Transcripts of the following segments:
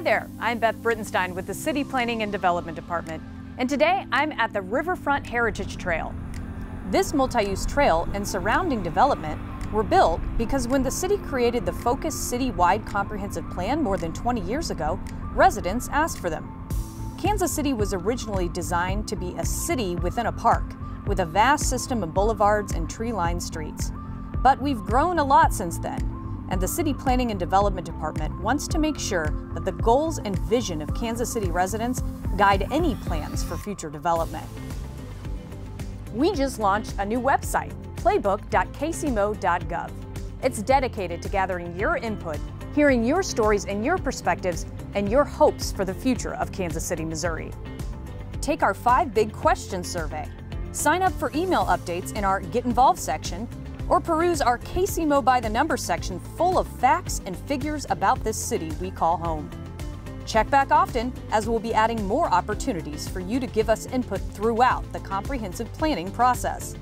there, I'm Beth Brittenstein with the City Planning and Development Department, and today I'm at the Riverfront Heritage Trail. This multi-use trail and surrounding development were built because when the city created the Focus City-wide Comprehensive Plan more than 20 years ago, residents asked for them. Kansas City was originally designed to be a city within a park, with a vast system of boulevards and tree-lined streets. But we've grown a lot since then, and the City Planning and Development Department wants to make sure that the goals and vision of Kansas City residents guide any plans for future development. We just launched a new website, playbook.kcmo.gov. It's dedicated to gathering your input, hearing your stories and your perspectives, and your hopes for the future of Kansas City, Missouri. Take our 5 Big Questions survey, sign up for email updates in our Get Involved section, or peruse our KCMO by the number section full of facts and figures about this city we call home. Check back often, as we'll be adding more opportunities for you to give us input throughout the comprehensive planning process.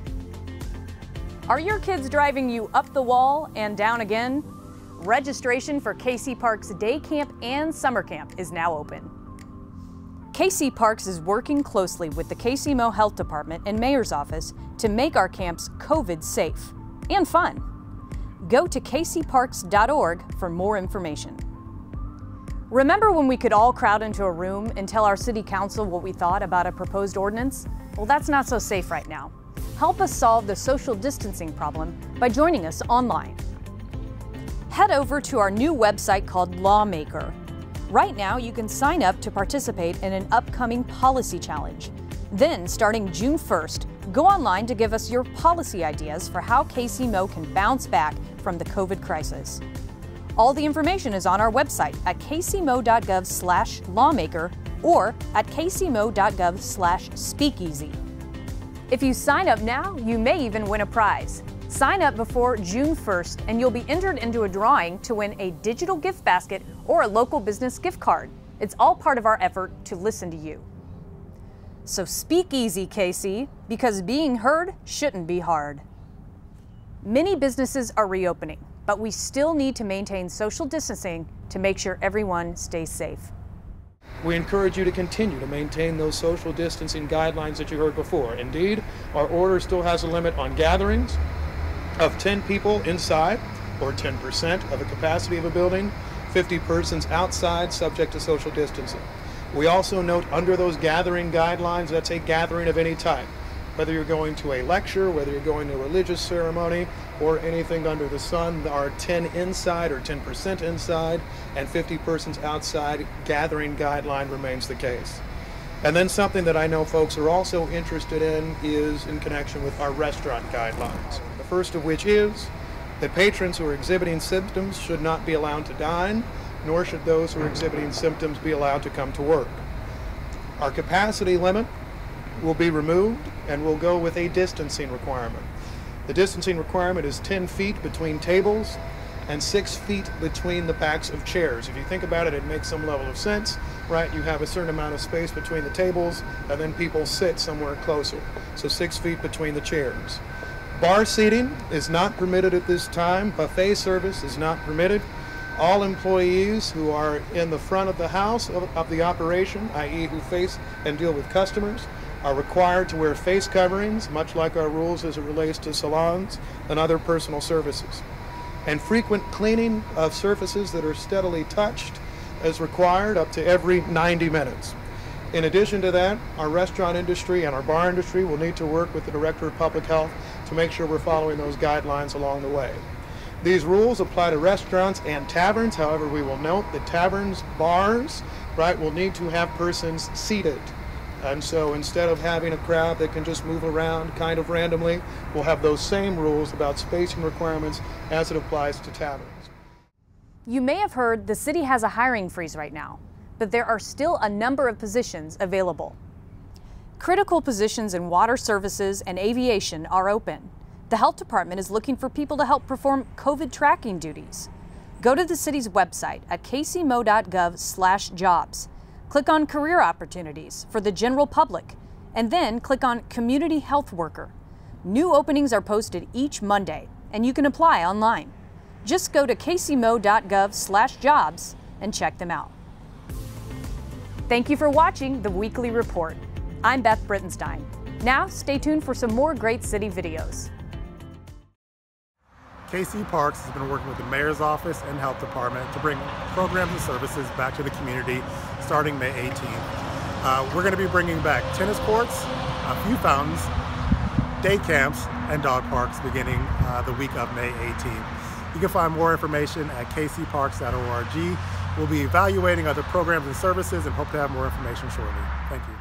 Are your kids driving you up the wall and down again? Registration for KC Parks Day Camp and Summer Camp is now open. KC Parks is working closely with the KCMO Health Department and Mayor's Office to make our camps COVID safe and fun. Go to kcparks.org for more information. Remember when we could all crowd into a room and tell our city council what we thought about a proposed ordinance? Well, that's not so safe right now. Help us solve the social distancing problem by joining us online. Head over to our new website called Lawmaker. Right now, you can sign up to participate in an upcoming policy challenge. Then, starting June 1st, go online to give us your policy ideas for how KCMO can bounce back from the COVID crisis. All the information is on our website at kcmo.gov/lawmaker or at kcmo.gov/speakeasy. If you sign up now, you may even win a prize. Sign up before June 1st and you'll be entered into a drawing to win a digital gift basket or a local business gift card. It's all part of our effort to listen to you. So speak easy, KC, because being heard shouldn't be hard. Many businesses are reopening, but we still need to maintain social distancing to make sure everyone stays safe. We encourage you to continue to maintain those social distancing guidelines that you heard before. Indeed, our order still has a limit on gatherings of 10 people inside, or 10% of the capacity of a building, 50 persons outside subject to social distancing. We also note under those gathering guidelines, that's a gathering of any type. Whether you're going to a lecture, whether you're going to a religious ceremony, or anything under the sun, there are 10 inside or 10% inside and 50 persons outside. Gathering guideline remains the case. And then something that I know folks are also interested in is in connection with our restaurant guidelines. The first of which is that patrons who are exhibiting symptoms should not be allowed to dine, nor should those who are exhibiting symptoms be allowed to come to work. Our capacity limit will be removed and we'll go with a distancing requirement. The distancing requirement is 10 feet between tables and 6 feet between the backs of chairs. If you think about it, it makes some level of sense, right? You have a certain amount of space between the tables and then people sit somewhere closer. So 6 feet between the chairs. Bar seating is not permitted at this time. Buffet service is not permitted. All employees who are in the front of the house of the operation, i.e. who face and deal with customers, are required to wear face coverings, much like our rules as it relates to salons and other personal services. And frequent cleaning of surfaces that are steadily touched is required up to every 90 minutes. In addition to that, our restaurant industry and our bar industry will need to work with the Director of Public Health to make sure we're following those guidelines along the way. These rules apply to restaurants and taverns. However, we will note that taverns, bars, right, will need to have persons seated. And so instead of having a crowd that can just move around kind of randomly, we'll have those same rules about spacing requirements as it applies to taverns. You may have heard the city has a hiring freeze right now, but there are still a number of positions available. Critical positions in water services and aviation are open. The health department is looking for people to help perform COVID tracking duties. Go to the city's website at kcmo.gov/jobs. Click on Career Opportunities for the general public, and then click on Community Health Worker. New openings are posted each Monday, and you can apply online. Just go to kcmo.gov/jobs and check them out. Thank you for watching the Weekly Report. I'm Beth Brittenstein. Now, stay tuned for some more great city videos. KC Parks has been working with the Mayor's Office and Health Department to bring programs and services back to the community starting May 18th. We're going to be bringing back tennis courts, a few fountains, day camps, and dog parks beginning the week of May 18th. You can find more information at kcparks.org. We'll be evaluating other programs and services and hope to have more information shortly. Thank you.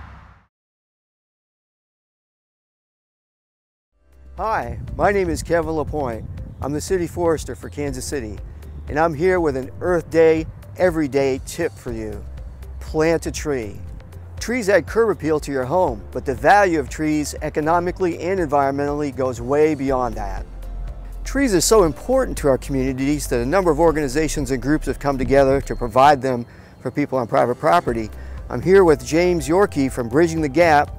Hi, my name is Kevin LaPointe. I'm the City Forester for Kansas City, and I'm here with an Earth Day, everyday tip for you. Plant a tree. Trees add curb appeal to your home, but the value of trees economically and environmentally goes way beyond that. Trees are so important to our communities that a number of organizations and groups have come together to provide them for people on private property. I'm here with James Yorkie from Bridging the Gap,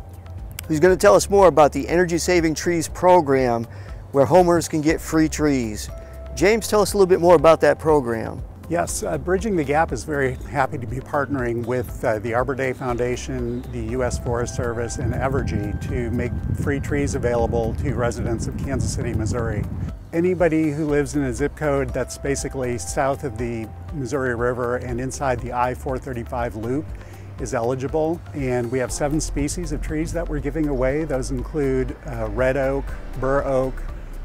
who's going to tell us more about the Energy Saving Trees program where homeowners can get free trees. James, tell us a little bit more about that program. Yes, Bridging the Gap is very happy to be partnering with the Arbor Day Foundation, the U.S. Forest Service, and Evergy to make free trees available to residents of Kansas City, Missouri. Anybody who lives in a zip code that's basically south of the Missouri River and inside the I-435 loop is eligible, and we have 7 species of trees that we're giving away. Those include red oak, bur oak,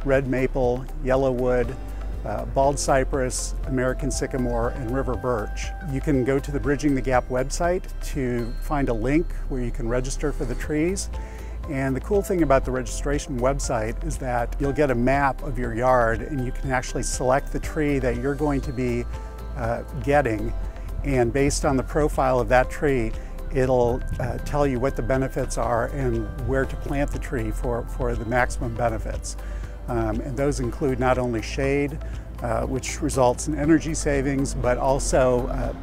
red maple, yellow wood, bald cypress, American sycamore, and river birch. You can go to the Bridging the Gap website to find a link where you can register for the trees. And the cool thing about the registration website is that you'll get a map of your yard and you can actually select the tree that you're going to be getting. And based on the profile of that tree, it'll tell you what the benefits are and where to plant the tree for the maximum benefits. And those include not only shade, which results in energy savings, but also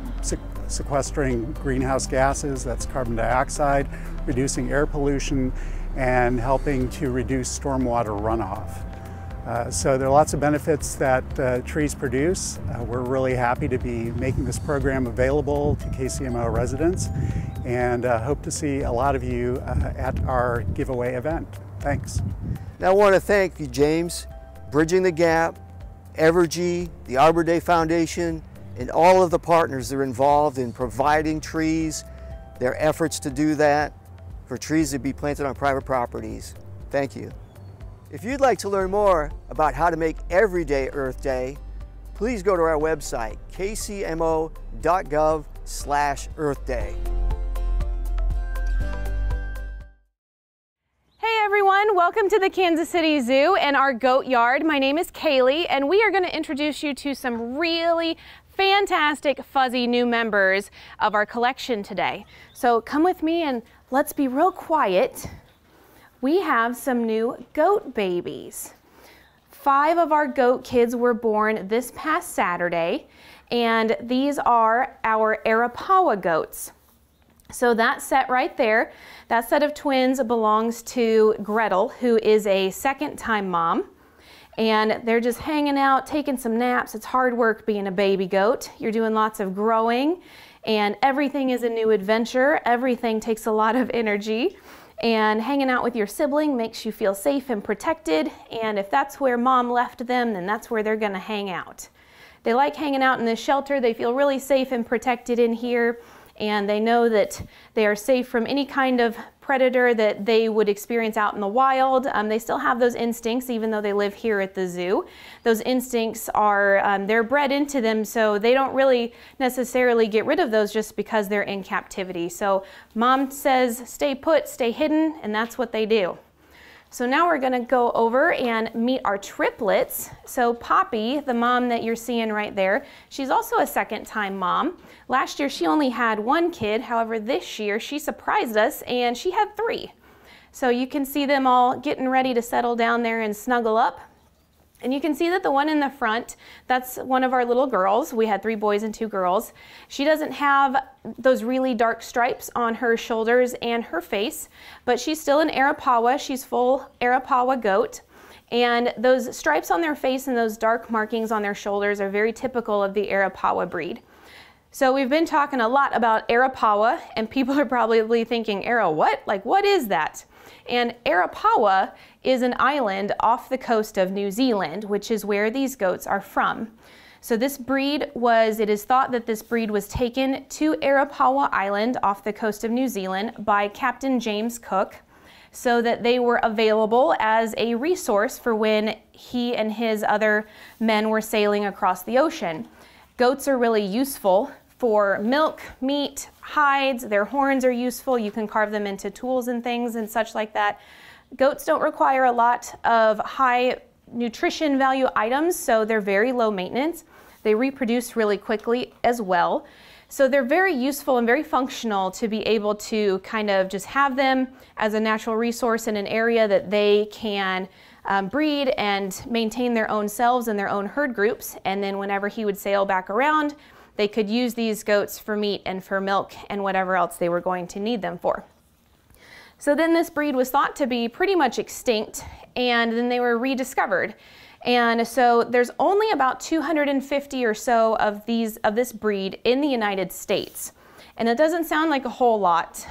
sequestering greenhouse gases, that's carbon dioxide, reducing air pollution, and helping to reduce stormwater runoff. So there are lots of benefits that trees produce. We're really happy to be making this program available to KCMO residents, and hope to see a lot of you at our giveaway event. Thanks. Now I want to thank you, James, Bridging the Gap, Evergy, the Arbor Day Foundation, and all of the partners that are involved in providing trees, their efforts to do that, for trees to be planted on private properties. Thank you. If you'd like to learn more about how to make every day Earth Day, please go to our website, kcmo.gov/Earth Day. Hey everyone, welcome to the Kansas City Zoo and our goat yard. My name is Kaylee, and we are going to introduce you to some really fantastic fuzzy new members of our collection today. So come with me and let's be real quiet. We have some new goat babies. 5 of our goat kids were born this past Saturday, and these are our Arapawa goats. So that set right there, that set of twins belongs to Gretel, who is a second-time mom. And they're just hanging out, taking some naps. It's hard work being a baby goat. You're doing lots of growing, and everything is a new adventure. Everything takes a lot of energy. And hanging out with your sibling makes you feel safe and protected. And if that's where mom left them, then that's where they're gonna hang out. They like hanging out in this shelter. They feel really safe and protected in here. And they know that they are safe from any kind of predator that they would experience out in the wild. They still have those instincts even though they live here at the zoo. Those instincts are, they're bred into them, so they don't really necessarily get rid of those just because they're in captivity. So mom says stay put, stay hidden, and that's what they do. So now we're gonna go over and meet our triplets. So Poppy, the mom that you're seeing right there, she's also a second-time mom. Last year she only had 1 kid, however this year she surprised us and she had 3. So you can see them all getting ready to settle down there and snuggle up. And you can see that the one in the front, that's one of our little girls. We had 3 boys and 2 girls. She doesn't have those really dark stripes on her shoulders and her face, but she's still an Arapawa. She's full Arapawa goat. And those stripes on their face and those dark markings on their shoulders are very typical of the Arapawa breed. So we've been talking a lot about Arapawa, and people are probably thinking, what? Like, what is that? And Arapawa is an island off the coast of New Zealand, which is where these goats are from. So this breed it is thought that this breed was taken to Arapawa Island off the coast of New Zealand by Captain James Cook, so that they were available as a resource for when he and his other men were sailing across the ocean. Goats are really useful for milk, meat, hides. Their horns are useful. You can carve them into tools and things and such like that. Goats don't require a lot of high nutrition value items, so they're very low maintenance. They reproduce really quickly as well. So they're very useful and very functional to be able to kind of just have them as a natural resource in an area that they can breed and maintain their own selves and their own herd groups. And then whenever he would sail back around, they could use these goats for meat and for milk and whatever else they were going to need them for. So then this breed was thought to be pretty much extinct, and then they were rediscovered. And so there's only about 250 or so of this breed in the United States. And it doesn't sound like a whole lot.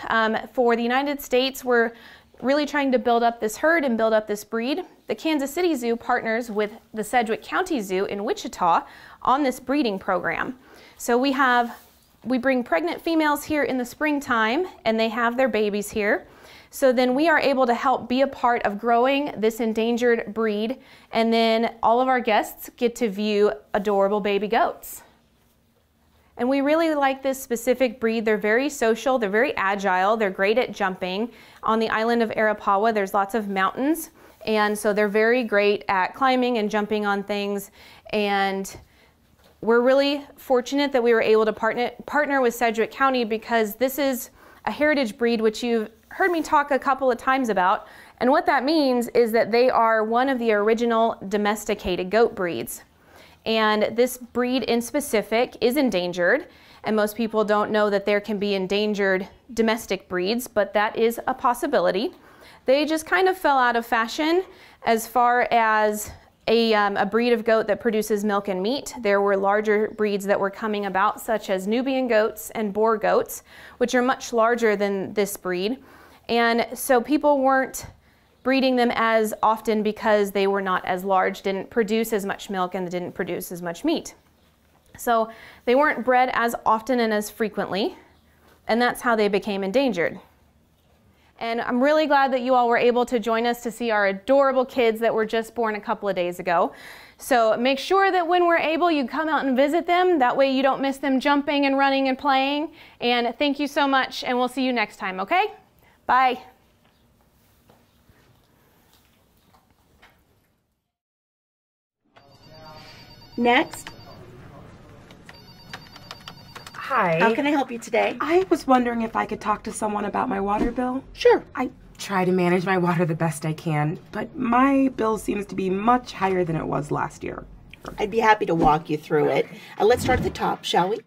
For the United States, we're really trying to build up this herd and build up this breed. The Kansas City Zoo partners with the Sedgwick County Zoo in Wichita on this breeding program. So we bring pregnant females here in the springtime, and they have their babies here. So then we are able to help be a part of growing this endangered breed, and then all of our guests get to view adorable baby goats. And we really like this specific breed. They're very social, they're very agile, they're great at jumping. On the island of Arapawa, there's lots of mountains, and so they're very great at climbing and jumping on things. And we're really fortunate that we were able to partner with Sedgwick County, because this is a heritage breed, which you've heard me talk a couple of times about. And what that means is that they are one of the original domesticated goat breeds. And this breed in specific is endangered, and most people don't know that there can be endangered domestic breeds, but that is a possibility. They just kind of fell out of fashion as far as a breed of goat that produces milk and meat. There were larger breeds that were coming about, such as Nubian goats and Boer goats, which are much larger than this breed. And so people weren't breeding them as often because they were not as large, didn't produce as much milk, and didn't produce as much meat. So they weren't bred as often and as frequently, and that's how they became endangered. And I'm really glad that you all were able to join us to see our adorable kids that were just born a couple of days ago. So make sure that when we're able, you come out and visit them. That way you don't miss them jumping and running and playing. And thank you so much, and we'll see you next time, okay? Bye. Next. Hi. How can I help you today? I was wondering if I could talk to someone about my water bill. Sure. I try to manage my water the best I can, but my bill seems to be much higher than it was last year. I'd be happy to walk you through it. Let's start at the top, shall we?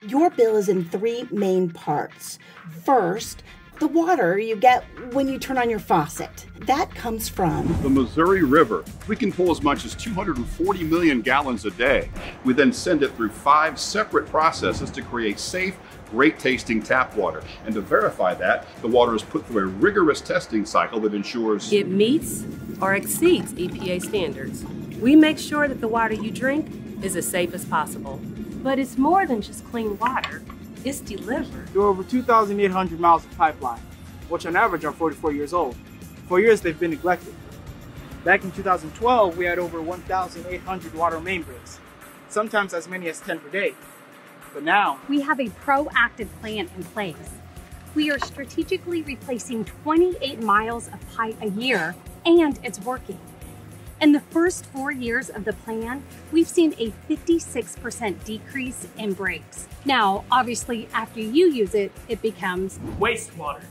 Your bill is in 3 main parts. First, the water you get when you turn on your faucet. That comes from the Missouri River. We can pull as much as 240 million gallons a day. We then send it through 5 separate processes to create safe, great tasting tap water. And to verify that, the water is put through a rigorous testing cycle that ensures it meets or exceeds EPA standards. We make sure that the water you drink is as safe as possible. But it's more than just clean water. It's delivered. There are over 2,800 miles of pipeline, which on average are 44 years old. For years, they've been neglected. Back in 2012, we had over 1,800 water main breaks, sometimes as many as 10 per day. But now, we have a proactive plan in place. We are strategically replacing 28 miles of pipe a year, and it's working. In the first 4 years of the plan, we've seen a 56% decrease in breaks. Now, obviously, after you use it, it becomes wastewater.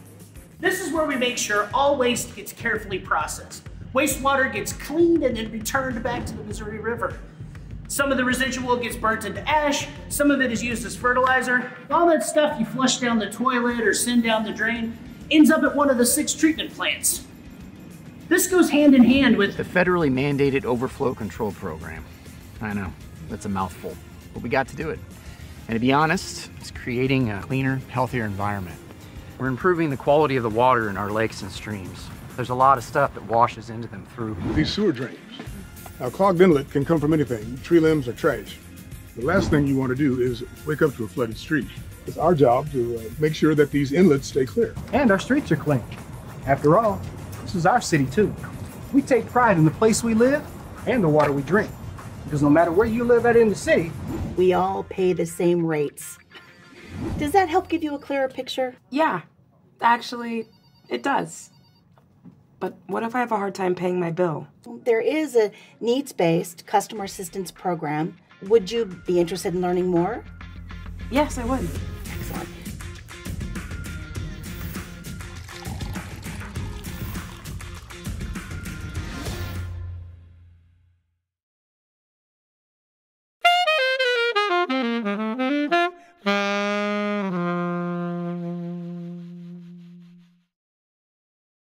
This is where we make sure all waste gets carefully processed. Wastewater gets cleaned and then returned back to the Missouri River. Some of the residual gets burnt into ash, some of it is used as fertilizer. All that stuff you flush down the toilet or send down the drain ends up at one of the 6 treatment plants. This goes hand in hand with the federally mandated overflow control program. I know, that's a mouthful, but we got to do it. And to be honest, it's creating a cleaner, healthier environment. We're improving the quality of the water in our lakes and streams. There's a lot of stuff that washes into them through these sewer drains. Now, a clogged inlet can come from anything, tree limbs or trash. The last thing you want to do is wake up to a flooded street. It's our job to make sure that these inlets stay clear. And our streets are clean. After all, this is our city too. We take pride in the place we live and the water we drink. Because no matter where you live at in the city, we all pay the same rates. Does that help give you a clearer picture? Yeah, actually, it does. But what if I have a hard time paying my bill? There is a needs-based customer assistance program. Would you be interested in learning more? Yes, I would. Excellent.